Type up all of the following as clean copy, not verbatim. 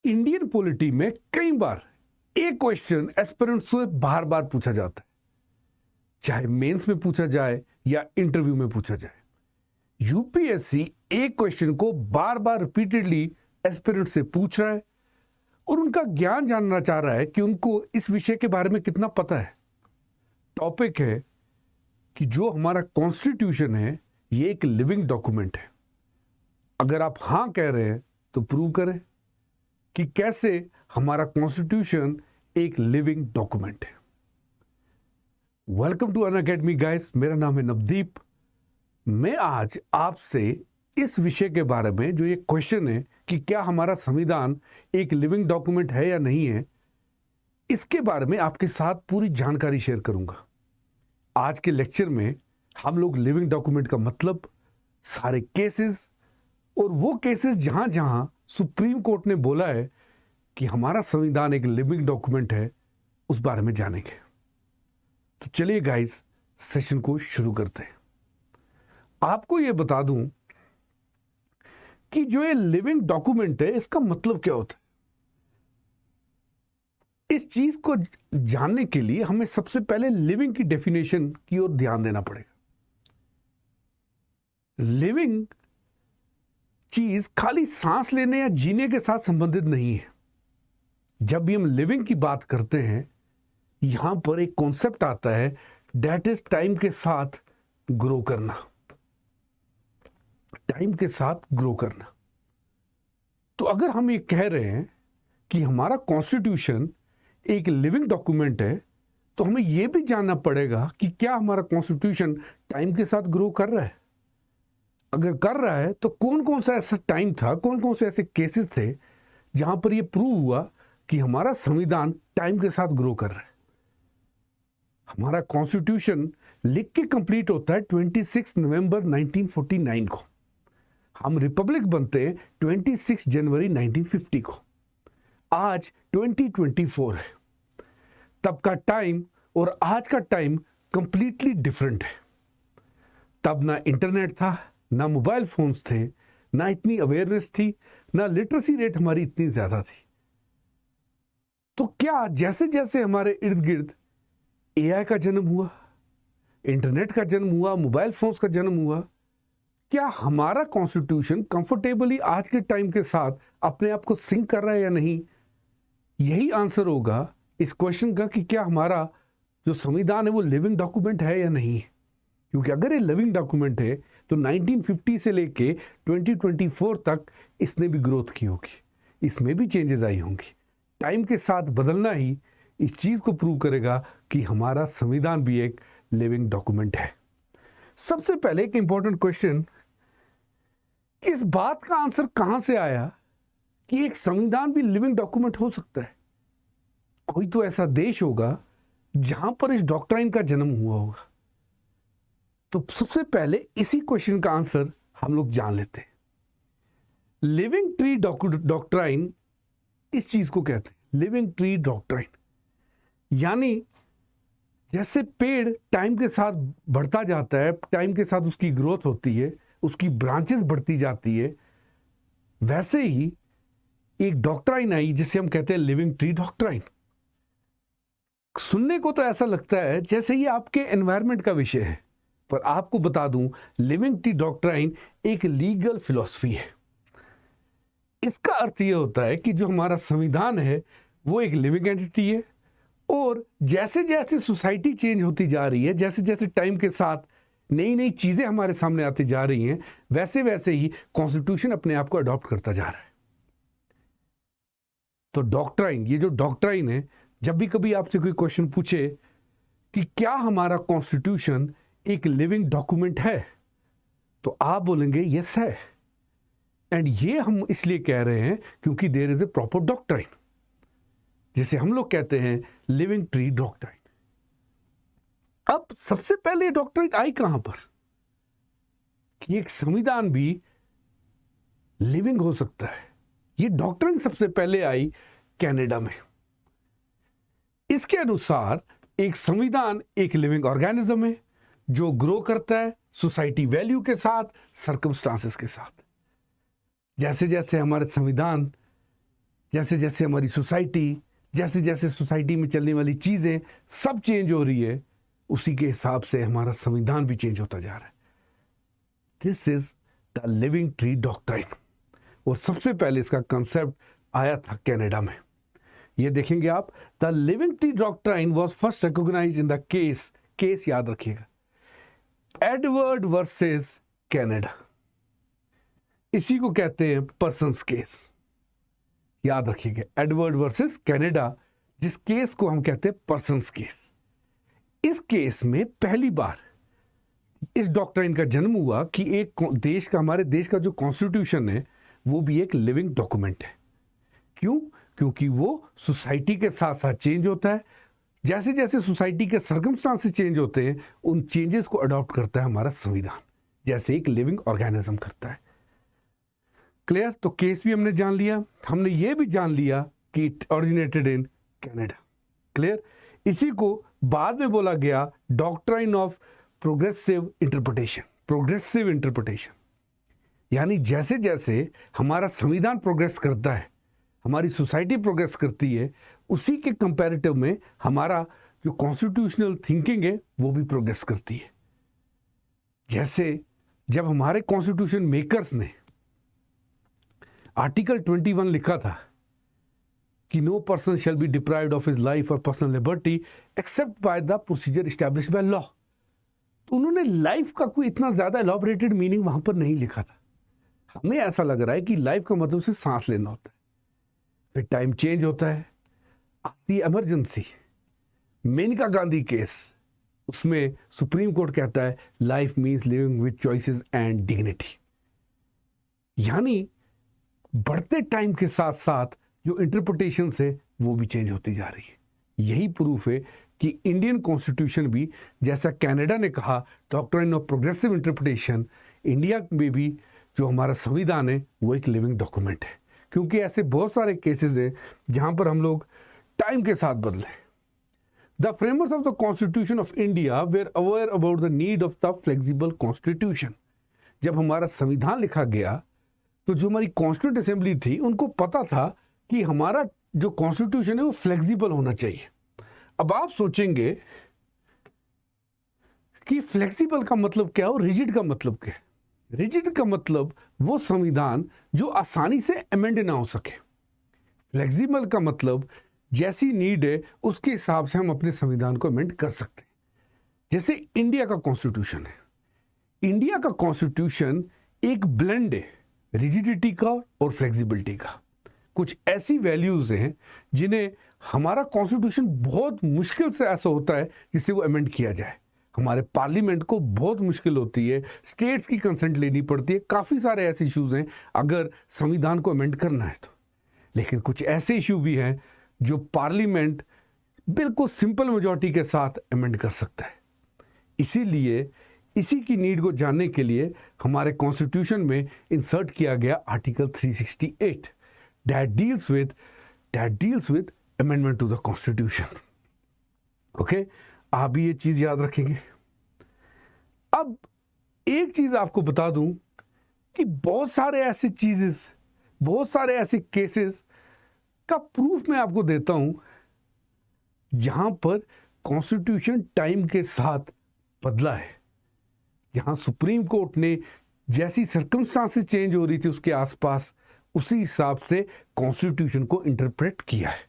Indian polity में कई बार एक क्वेश्चन एस्पिरेंट्स से बार बार पूछा जाता है, चाहे मेंस में पूछा जाए या इंटरव्यू में पूछा जाए। यूपीएससी एक क्वेश्चन को बार बार रिपीटेडली एस्पिरेंट से पूछ रहा है और उनका ज्ञान जानना चाह रहा है कि उनको इस विषय के बारे में कितना पता है। टॉपिक है कि जो हमारा कॉन्स्टिट्यूशन है ये एक लिविंग डॉक्यूमेंट है। अगर आप हाँ कह रहे हैं तो प्रूव करें कि कैसे हमारा कॉन्स्टिट्यूशन एक लिविंग डॉक्यूमेंट है। वेलकम टू अनअकैडमी गाइस, मेरा नाम है नवदीप। मैं आज आपसे इस विषय के बारे में, जो ये क्वेश्चन है कि क्या हमारा संविधान एक लिविंग डॉक्यूमेंट है या नहीं है, इसके बारे में आपके साथ पूरी जानकारी शेयर करूंगा। आज के लेक्चर में हम लोग लिविंग डॉक्यूमेंट का मतलब, सारे केसेस और वो केसेस जहां जहां सुप्रीम कोर्ट ने बोला है कि हमारा संविधान एक लिविंग डॉक्यूमेंट है, उस बारे में जानेंगे। तो चलिए गाइस, सेशन को शुरू करते हैं। आपको यह बता दूं कि जो ये लिविंग डॉक्यूमेंट है इसका मतलब क्या होता है। इस चीज को जानने के लिए हमें सबसे पहले लिविंग की डेफिनेशन की ओर ध्यान देना पड़ेगा। लिविंग चीज खाली सांस लेने या जीने के साथ संबंधित नहीं है। जब भी हम लिविंग की बात करते हैं, यहां पर एक कॉन्सेप्ट आता है, दैट इज टाइम के साथ ग्रो करना। टाइम के साथ ग्रो करना। तो अगर हम ये कह रहे हैं कि हमारा कॉन्स्टिट्यूशन एक लिविंग डॉक्यूमेंट है, तो हमें यह भी जानना पड़ेगा कि क्या हमारा कॉन्स्टिट्यूशन टाइम के साथ ग्रो कर रहा है। अगर कर रहा है तो कौन कौन सा ऐसा टाइम था, कौन कौन से ऐसे केसेस थे जहां पर यह प्रूव हुआ कि हमारा संविधान टाइम के साथ ग्रो कर रहा है। हमारा कॉन्स्टिट्यूशन लिख के कंप्लीट होता है 26 नवंबर 1949 को। हम रिपब्लिक बनते हैं 26 जनवरी 1950 को। आज 2024 है। तब का टाइम और आज का टाइम कंप्लीटली डिफरेंट है। तब ना इंटरनेट था, ना मोबाइल फोन्स थे, ना इतनी अवेयरनेस थी, ना लिटरेसी रेट हमारी इतनी ज्यादा थी। तो क्या जैसे जैसे हमारे इर्द गिर्द एआई का जन्म हुआ, इंटरनेट का जन्म हुआ, मोबाइल फोन्स का जन्म हुआ, क्या हमारा कॉन्स्टिट्यूशन कंफर्टेबली आज के टाइम के साथ अपने आप को सिंक कर रहा है या नहीं? यही आंसर होगा इस क्वेश्चन का कि क्या हमारा जो संविधान है वो लिविंग डॉक्यूमेंट है या नहीं। क्योंकि अगर ये लिविंग डॉक्यूमेंट है तो 1950 से लेके 2024 तक इसने भी ग्रोथ की होगी, इसमें भी चेंजेस आई होंगी। टाइम के साथ बदलना ही इस चीज को प्रूव करेगा कि हमारा संविधान भी एक लिविंग डॉक्यूमेंट है। सबसे पहले एक इंपॉर्टेंट क्वेश्चन, इस बात का आंसर कहां से आया कि एक संविधान भी लिविंग डॉक्यूमेंट हो सकता है? कोई तो ऐसा देश होगा जहां पर इस डॉक्ट्राइन का जन्म हुआ होगा। तो सबसे पहले इसी क्वेश्चन का आंसर हम लोग जान लेते हैं। लिविंग ट्री डॉक्ट्राइन इस चीज को कहते हैं, लिविंग ट्री डॉक्ट्राइन। यानी जैसे पेड़ टाइम के साथ बढ़ता जाता है, टाइम के साथ उसकी ग्रोथ होती है, उसकी ब्रांचेस बढ़ती जाती है, वैसे ही एक डॉक्ट्राइन आई जिसे हम कहते हैं लिविंग ट्री डॉक्ट्राइन। सुनने को तो ऐसा लगता है जैसे ये आपके एनवायरनमेंट का विषय है, पर आपको बता दूं, लिविंग ट्री डॉक्ट्राइन एक लीगल फिलॉसफी है। इसका अर्थ यह होता है कि जो हमारा संविधान है वो एक लिविंग एंटिटी है, और जैसे जैसे सोसाइटी चेंज होती जा रही है, जैसे जैसे टाइम के साथ नई नई चीजें हमारे सामने आती जा रही हैं, वैसे वैसे ही कॉन्स्टिट्यूशन अपने आप को अडॉप्ट करता जा रहा है। तो डॉक्ट्राइन, ये जो डॉक्ट्राइन है, जब भी कभी आपसे कोई क्वेश्चन पूछे कि क्या हमारा कॉन्स्टिट्यूशन एक लिविंग डॉक्यूमेंट है, तो आप बोलेंगे यस है। एंड ये हम इसलिए कह रहे हैं क्योंकि there is a proper doctrine, जिसे हम लोग कहते हैं लिविंग ट्री डॉक्ट्राइन। अब सबसे पहले डॉक्ट्राइन आई कहां पर कि एक संविधान भी लिविंग हो सकता है? ये डॉक्ट्राइन सबसे पहले आई कनाडा में। इसके अनुसार एक संविधान एक लिविंग ऑर्गेनिज्म है जो ग्रो करता है सोसाइटी वैल्यू के साथ, सर्कमस्टांसेस के साथ। जैसे जैसे हमारे संविधान जैसे जैसे हमारी सोसाइटी, जैसे जैसे सोसाइटी में चलने वाली चीज़ें सब चेंज हो रही है, उसी के हिसाब से हमारा संविधान भी चेंज होता जा रहा है। This is the living tree doctrine. और सबसे पहले इसका कंसेप्ट आया था कनाडा में। ये देखेंगे आप, the living tree doctrine was first recognised in the case याद रखिएगा, एडवर्ड वर्सेस कनाडा। इसी को कहते हैं पर्सन्स केस। याद रखिएगा, एडवर्ड वर्सेस कनाडा, जिस केस को हम कहते हैं पर्सन्स केस। इस केस में पहली बार इस डॉक्ट्राइन का जन्म हुआ कि एक देश का, हमारे देश का जो कॉन्स्टिट्यूशन है वो भी एक लिविंग डॉक्यूमेंट है। क्यों? क्योंकि वो सोसाइटी के साथ साथ चेंज होता है। जैसे जैसे सोसाइटी के सर्कमस्टांसेस चेंज होते हैं, उन चेंजेस को अडॉप्ट करता है हमारा संविधान, जैसे एक लिविंग ऑर्गेनिज्म करता है। क्लियर? तो केस भी हमने जान लिया, हमने ये भी जान लिया कि it originated in Canada. Clear? इसी को बाद में बोला गया doctrine of progressive interpretation. Progressive interpretation यानी जैसे जैसे हमारा संविधान प्रोग्रेस करता है, हमारी सोसाइटी प्रोग्रेस करती है, उसी के कंपैरेटिव में हमारा जो कॉन्स्टिट्यूशनल थिंकिंग है वो भी प्रोग्रेस करती है। जैसे जब हमारे कॉन्स्टिट्यूशन मेकर्स ने आर्टिकल 21 लिखा था कि no person shall be deprived of his life और personal liberty except by the procedure established by law, तो उन्होंने लाइफ का कोई इतना ज्यादा एलॉबरेटेड मीनिंग वहां पर नहीं लिखा था। हमें ऐसा लग रहा है कि लाइफ का मतलब सिर्फ सांस लेना होता है, फिर टाइम चेंज होता है, आती इमरजेंसी। मेनका गांधी केस, उसमें सुप्रीम कोर्ट कहता है life means living with choices and dignity. यानी बढ़ते टाइम के साथ साथ जो इंटरप्रिटेशन है वो भी चेंज होती जा रही है। यही प्रूफ है कि इंडियन कॉन्स्टिट्यूशन भी, जैसा कनाडा ने कहा doctrine of progressive interpretation, India में भी जो हमारा संविधान है वो एक लिविंग डॉक्यूमेंट है। क्योंकि ऐसे बहुत सारे केसेस हैं जहां पर हम लोग टाइम के साथ बदले। The framers of the constitution of India were aware about the need of the flexible constitution. जब हमारा संविधान लिखा गया तो जो हमारी कॉन्स्टिट्यूंट असेंबली थी उनको पता था कि हमारा जो कॉन्स्टिट्यूशन है वो फ्लेक्सिबल होना चाहिए। अब आप सोचेंगे कि फ्लेक्सिबल का मतलब क्या और रिजिड का मतलब क्या है? रिजिड का मतलब वो संविधान जो आसानी से अमेंड ना हो सके। फ्लेक्सिबल का मतलब जैसी नीड है उसके हिसाब से हम अपने संविधान को अमेंड कर सकते हैं। जैसे इंडिया का कॉन्स्टिट्यूशन है, इंडिया का कॉन्स्टिट्यूशन एक ब्लेंड है रिजिडिटी का और फ्लेक्सिबिलिटी का। कुछ ऐसी वैल्यूज हैं जिन्हें हमारा कॉन्स्टिट्यूशन बहुत मुश्किल से ऐसा होता है जिससे वो अमेंड किया जाए। हमारे पार्लियामेंट को बहुत मुश्किल होती है, स्टेट्स की कंसेंट लेनी पड़ती है, काफ़ी सारे ऐसे इश्यूज हैं अगर संविधान को अमेंड करना है तो। लेकिन कुछ ऐसे इशू भी हैं जो पार्लियामेंट बिल्कुल सिंपल मेजॉरिटी के साथ अमेंड कर सकता है। इसीलिए इसी की नीड को जानने के लिए हमारे कॉन्स्टिट्यूशन में इंसर्ट किया गया article 368 that deals with amendment to the constitution. Okay, आप भी ये चीज याद रखेंगे। अब एक चीज आपको बता दूं कि बहुत सारे ऐसे चीजेस, बहुत सारे ऐसे केसेस का प्रूफ मैं आपको देता हूं जहां पर कॉन्स्टिट्यूशन टाइम के साथ बदला है, जहां सुप्रीम कोर्ट ने जैसी सर्कमस्टांसेस चेंज हो रही थी उसके आसपास उसी हिसाब से कॉन्स्टिट्यूशन को इंटरप्रेट किया है।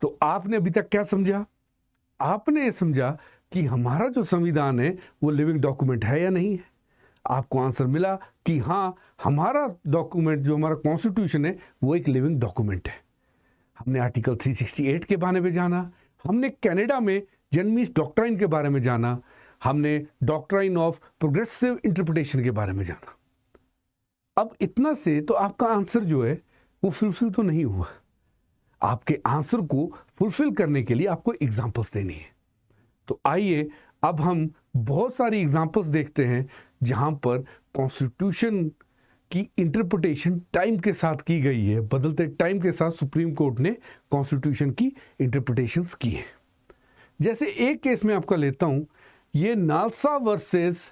तो आपने अभी तक क्या समझा? आपने ये समझा कि हमारा जो संविधान है वो लिविंग डॉक्यूमेंट है या नहीं है। आपको आंसर मिला कि हाँ, हमारा डॉक्यूमेंट जो हमारा कॉन्स्टिट्यूशन है वो एक लिविंग डॉक्यूमेंट है। हमने आर्टिकल 368 के बारे में जाना, हमने कनाडा में जन्मीस डॉक्ट्राइन के बारे में जाना, हमने डॉक्ट्राइन ऑफ प्रोग्रेसिव इंटरप्रिटेशन के बारे में जाना। अब इतना से तो आपका आंसर जो है वो फुलफिल तो नहीं हुआ। आपके आंसर को फुलफिल करने के लिए आपको एग्जांपल्स देनी है। तो आइए अब हम बहुत सारी एग्जांपल्स देखते हैं जहां पर कॉन्स्टिट्यूशन की इंटरप्रिटेशन टाइम के साथ की गई है। बदलते टाइम के साथ सुप्रीम कोर्ट ने कॉन्स्टिट्यूशन की इंटरप्रिटेशंस की है। जैसे एक केस में आपका लेता हूं, ये NALSA versus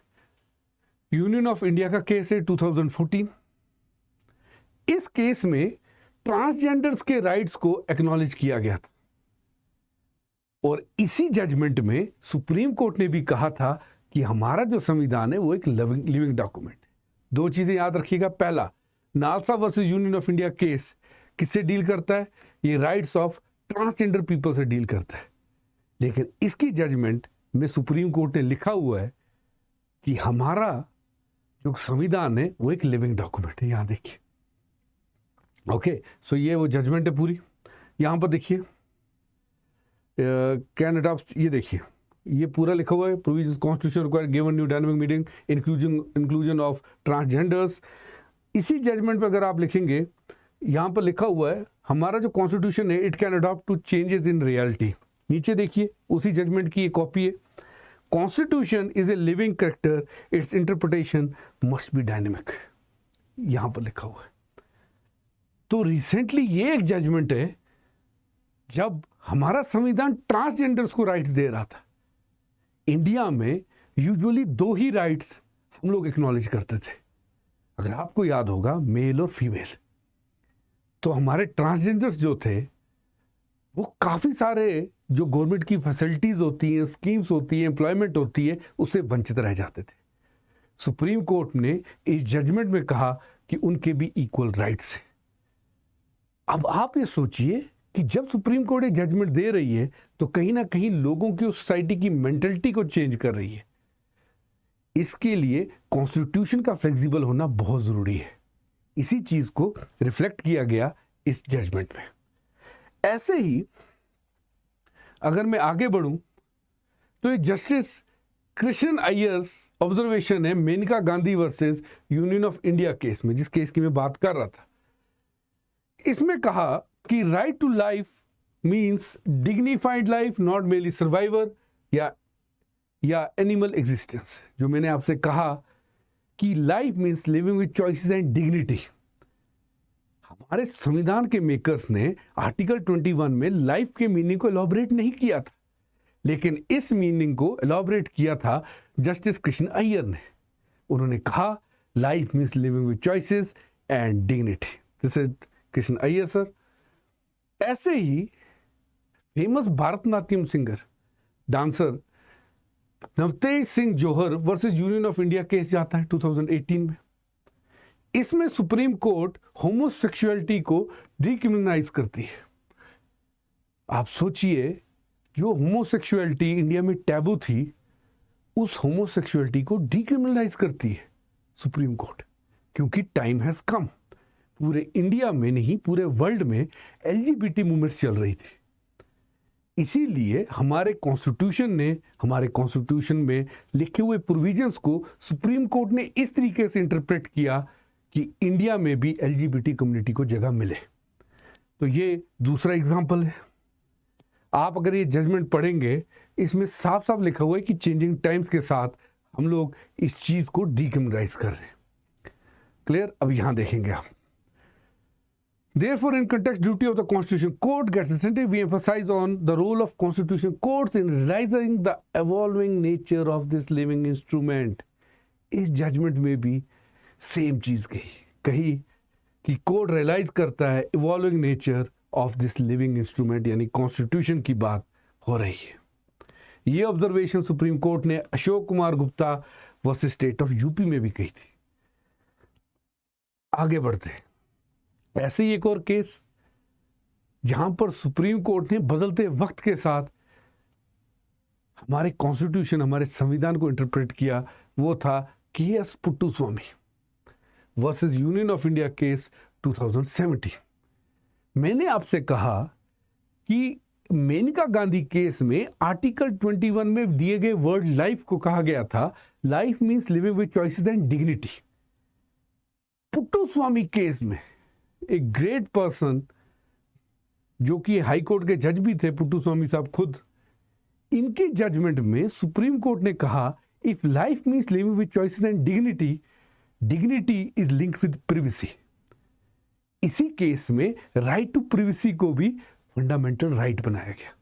union of India का केस है 2014। इस केस में ट्रांसजेंडर्स के राइट्स को एक्नॉलेज किया गया था। और इसी जजमेंट में सुप्रीम कोर्ट ने भी कहा था कि हमारा जो संविधान है वो एक लिविंग डॉक्यूमेंट है। दो चीजें याद रखिएगा। पहला, NALSA versus union of India case किससे डील करता है? ये राइट्स ऑफ ट्रांसजेंडर पीपल से डील करता है। लेकिन इसकी जजमेंट में सुप्रीम कोर्ट ने लिखा हुआ है कि हमारा जो संविधान है वो एक लिविंग डॉक्यूमेंट है। यहां देखिए, ओके, सो ये वो जजमेंट है पूरी। यहां पर देखिए कैन अडॉप्ट, ये देखिए ये पूरा लिखा हुआ है। Provision constitution require given new dynamic meaning inclusion of transgenders. इसी जजमेंट पे अगर आप लिखेंगे, यहाँ पर लिखा हुआ है हमारा जो कॉन्स्टिट्यूशन है it can adopt to changes in reality. नीचे देखिए उसी जजमेंट की एक कॉपी है। Constitution is a living character, its interpretation must be dynamic, यहाँ पर लिखा हुआ है। तो रिसेंटली ये एक जजमेंट है जब हमारा संविधान ट्रांसजेंडर्स को राइट्स दे रहा था। इंडिया में यूजुअली दो ही राइट्स हम लोग एक्नॉलेज करते थे, अगर आपको याद होगा, मेल और फीमेल। तो हमारे ट्रांसजेंडर्स जो थे वो काफ़ी सारे जो गवर्नमेंट की फैसिलिटीज़ होती हैं, स्कीम्स होती हैं, एम्प्लॉयमेंट होती है, उससे वंचित रह जाते थे। सुप्रीम कोर्ट ने इस जजमेंट में कहा कि उनके भी इक्वल राइट्स हैं। अब आप ये सोचिए कि जब सुप्रीम कोर्ट ये जजमेंट दे रही है तो कहीं ना कहीं लोगों की, उस सोसाइटी की मेंटलिटी को चेंज कर रही है। इसके लिए कॉन्स्टिट्यूशन का फ्लेक्सिबल होना बहुत ज़रूरी है। इसी चीज़ को रिफ्लेक्ट किया गया इस जजमेंट में। ऐसे ही अगर मैं आगे बढ़ूं तो ये जस्टिस कृष्ण अय्यर्स ऑब्जर्वेशन है Maneka Gandhi versus union of India case में, जिस केस की मैं बात कर रहा था। इसमें कहा कि right to life means dignified life, not merely survivor या एनिमल एग्जिस्टेंस। जो मैंने आपसे कहा कि life means living with choices and dignity. हमारे संविधान के मेकर्स ने आर्टिकल 21 में लाइफ के मीनिंग को एलॉबरेट नहीं किया था, लेकिन इस मीनिंग को एलॉबरेट किया था जस्टिस कृष्ण अय्यर ने। उन्होंने कहा life means living with choices and dignity. This is Krishna Iyer sir. ऐसे ही famous Bharatanatyam singer, dancer Navtej Singh Johar versus union of India case जाता है 2018 में। इसमें सुप्रीम कोर्ट होमोसेक्सुअलिटी को डिक्रिमिनलाइज करती है। आप सोचिए, जो होमोसेक्सुअलिटी इंडिया में टैबू थी, उस होमोसेक्सुअलिटी को डिक्रिमिनलाइज करती है सुप्रीम कोर्ट, क्योंकि टाइम हैज कम। पूरे इंडिया में नहीं, पूरे वर्ल्ड में एलजीबीटी मूवमेंट चल रही थी। इसीलिए हमारे कॉन्स्टिट्यूशन में लिखे हुए प्रोविजंस को सुप्रीम कोर्ट ने इस तरीके से इंटरप्रेट किया कि इंडिया में भी एलजीबीटी कम्युनिटी को जगह मिले। तो ये दूसरा एग्जांपल है। आप अगर ये जजमेंट पढ़ेंगे, इसमें साफ साफ लिखा हुआ है कि चेंजिंग टाइम्स के साथ हम लोग इस चीज को डिक्रिमिनलाइज कर रहे हैं। क्लियर? अब यहां देखेंगे आप। Therefore, in context duty of the Constitution, court gets attentive. We emphasize on the role of Constitution courts in realizing the evolving nature of this living instrument. इस जजमेंट में भी सेम चीज कही कि कोर्ट रियलाइज करता है evolving nature of this living instrument, यानी constitution की बात हो रही है। ये ऑब्जर्वेशन सुप्रीम कोर्ट ने Ashok Kumar Gupta versus state of UP में भी कही थी। आगे बढ़ते हैं। ऐसे ही एक और केस जहां पर सुप्रीम कोर्ट ने बदलते वक्त के साथ हमारे कॉन्स्टिट्यूशन, हमारे संविधान को इंटरप्रेट किया, वो था KS. Puttaswamy versus union of India case 2017। मैंने आपसे कहा कि मेनका गांधी केस में आर्टिकल 21 में दिए गए वर्ड लाइफ को कहा गया था life means living with choices and dignity. Puttaswamy case में एक ग्रेट पर्सन जो कि हाई कोर्ट के जज भी थे, पुट्टुस्वामी साहब खुद, इनके जजमेंट में सुप्रीम कोर्ट ने कहा if life means living with choices and dignity, dignity is linked with privacy. इसी केस में राइट टू प्रिवेसी को भी फंडामेंटल राइट बनाया गया।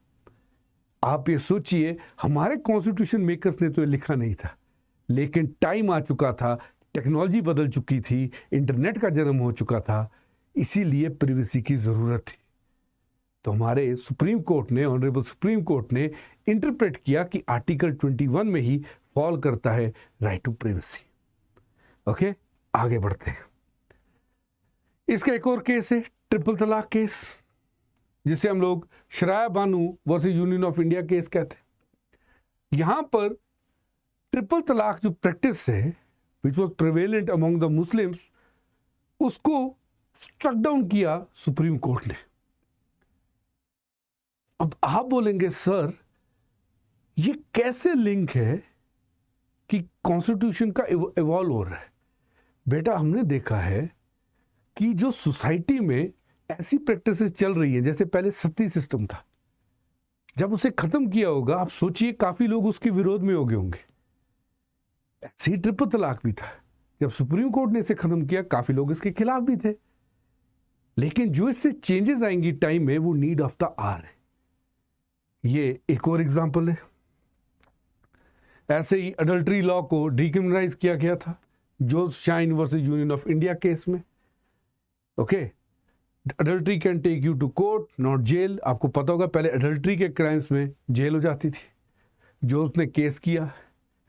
आप ये सोचिए, हमारे कॉन्स्टिट्यूशन मेकर्स ने तो ये लिखा नहीं था, लेकिन टाइम आ चुका था, टेक्नोलॉजी बदल चुकी थी, इंटरनेट का जन्म हो चुका था। इसीलिए प्राइवेसी की जरूरत थी। तो हमारे सुप्रीम कोर्ट ने, ऑनरेबल सुप्रीम कोर्ट ने इंटरप्रेट किया कि आर्टिकल 21 में ही फॉल करता है राइट टू प्राइवेसी। ओके, आगे बढ़ते हैं। इसका एक और केस है ट्रिपल तलाक केस, जिसे हम लोग Shayara Bano versus union of India case कहते हैं। यहां पर ट्रिपल तलाक जो प्रैक्टिस है which was prevalent among the Muslims, उसको स्ट्रक डाउन किया सुप्रीम कोर्ट ने। अब आप बोलेंगे सर ये कैसे लिंक है कि कॉन्स्टिट्यूशन का इवॉल्व हो रहा है? बेटा, हमने देखा है कि जो सोसाइटी में ऐसी प्रैक्टिसेस चल रही हैं, जैसे पहले सती सिस्टम था, जब उसे खत्म किया होगा, आप सोचिए काफी लोग उसके विरोध में हो गए होंगे। ऐसे ही ट्रिपल तलाक भी था, जब सुप्रीम कोर्ट ने इसे खत्म किया काफी लोग इसके खिलाफ भी थे। लेकिन जो इससे चेंजेस आएंगी टाइम में, वो नीड ऑफ द आवर है। ये एक और एग्जांपल है। ऐसे ही अडल्ट्री लॉ को डिक्रिमिनलाइज किया गया था Joseph Shine versus union of India case में। Okay, adultery can take you to court not jail. आपको पता होगा पहले अडल्ट्री के क्राइम्स में जेल हो जाती थी। जो उसने केस किया,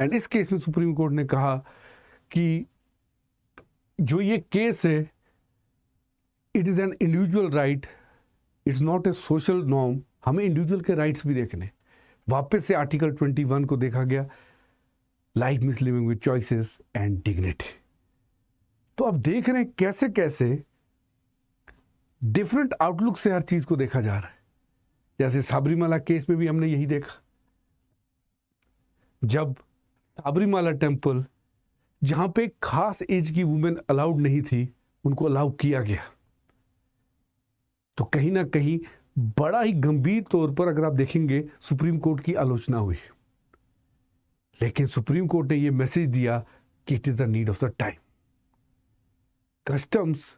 एंड इस केस में सुप्रीम कोर्ट ने कहा कि जो ये केस है, it is an individual right, it's not a social norm. हमें इंडिविजुअल के राइट्स भी देखने। वापस से आर्टिकल 21 को देखा गया, life means living with choices and dignity. तो अब देख रहे हैं कैसे कैसे डिफरेंट आउटलुक से हर चीज को देखा जा रहा है। जैसे साबरीमाला केस में भी हमने यही देखा, जब साबरीमाला टेम्पल, जहां पे खास एज की वुमेन अलाउड नहीं थी, उनको अलाउ किया गया। तो कहीं ना कहीं बड़ा ही गंभीर तौर पर अगर आप देखेंगे सुप्रीम कोर्ट की आलोचना हुई। लेकिन सुप्रीम कोर्ट ने यह मैसेज दिया कि it is the need of the time. Customs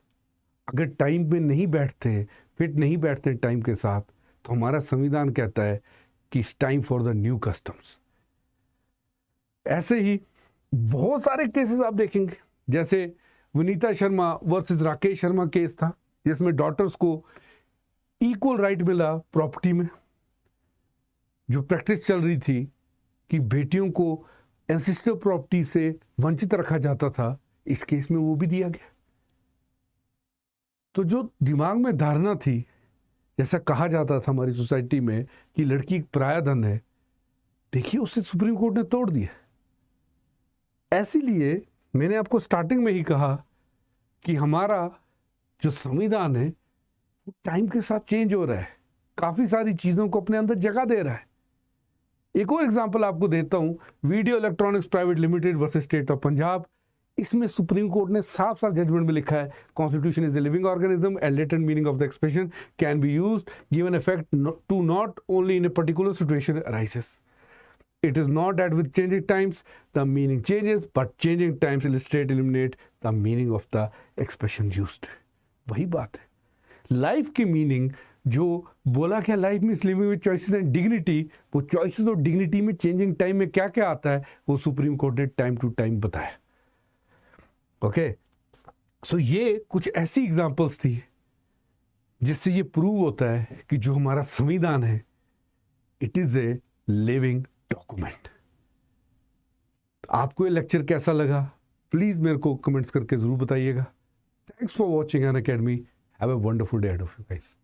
अगर टाइम में नहीं बैठते, फिट नहीं बैठते टाइम के साथ, तो हमारा संविधान कहता है कि it's time for the new customs. ऐसे ही बहुत सारे केसेस आप देखेंगे, जैसे विनीता शर्मा वर्सेस राकेश शर्मा केस था, जिसमें डॉटर्स को इक्वल राइट मिला प्रॉपर्टी में। जो प्रैक्टिस चल रही थी कि बेटियों को एंसेस्टर प्रॉपर्टी से वंचित रखा जाता था, इस केस में वो भी दिया गया। तो जो दिमाग में धारणा थी, जैसा कहा जाता था हमारी सोसाइटी में कि लड़की पराया धन है, देखिए उसे सुप्रीम कोर्ट ने तोड़ दिया। ऐसीलिए मैंने आपको स्टार्टिंग में ही कहा कि हमारा जो संविधान है वो टाइम के साथ चेंज हो रहा है, काफी सारी चीजों को अपने अंदर जगह दे रहा है। एक और एग्जांपल आपको देता हूं, video electronics private limited versus state of Punjab. इसमें सुप्रीम कोर्ट ने साफ साफ जजमेंट में लिखा है, constitution is the living organism and latent meaning of the expression can be used given effect to not only in a particular situation arises. It is not that with changing times the meaning changes, but changing times illustrate, eliminate the meaning of the expression used. वही बात है। Life की meaning जो बोला क्या, life means living with choices and dignity, वो choices और dignity में चेंजिंग टाइम में क्या क्या आता है, वो सुप्रीम कोर्ट ने टाइम टू टाइम बताया। ओके, सो ये कुछ ऐसी एग्जांपल्स थी जिससे ये प्रूव होता है कि जो हमारा संविधान है, it is a living document. आपको ये लेक्चर कैसा लगा, प्लीज मेरे को कमेंट्स करके जरूर बताइएगा। Thanks for watching Unacademy. Have a wonderful day ahead of you guys.